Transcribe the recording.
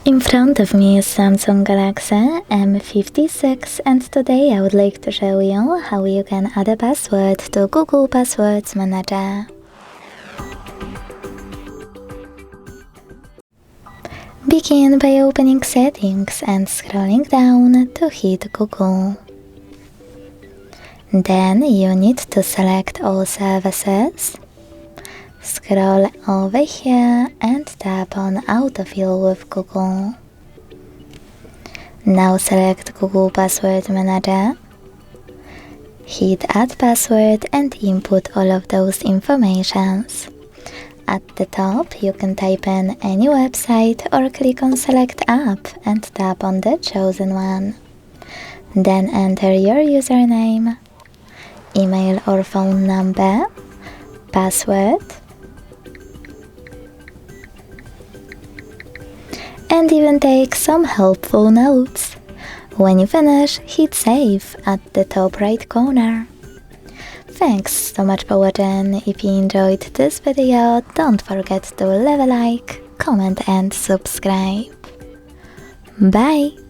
In front of me is Samsung Galaxy M56 and today I would like to show you how you can add a password to Google Passwords Manager. Begin by opening Settings and scrolling down to hit Google. Then you need to select All Services. Scroll over here and tap on Autofill with Google. Now select Google Password Manager. Hit Add Password and input all of those informations. At the top, you can type in any website or click on Select App and tap on the chosen one. Then enter your username, email or phone number, password, and even take some helpful notes. When you finish, hit Save at the top right corner. Thanks so much for watching. If you enjoyed this video, don't forget to leave a like, comment and subscribe. Bye!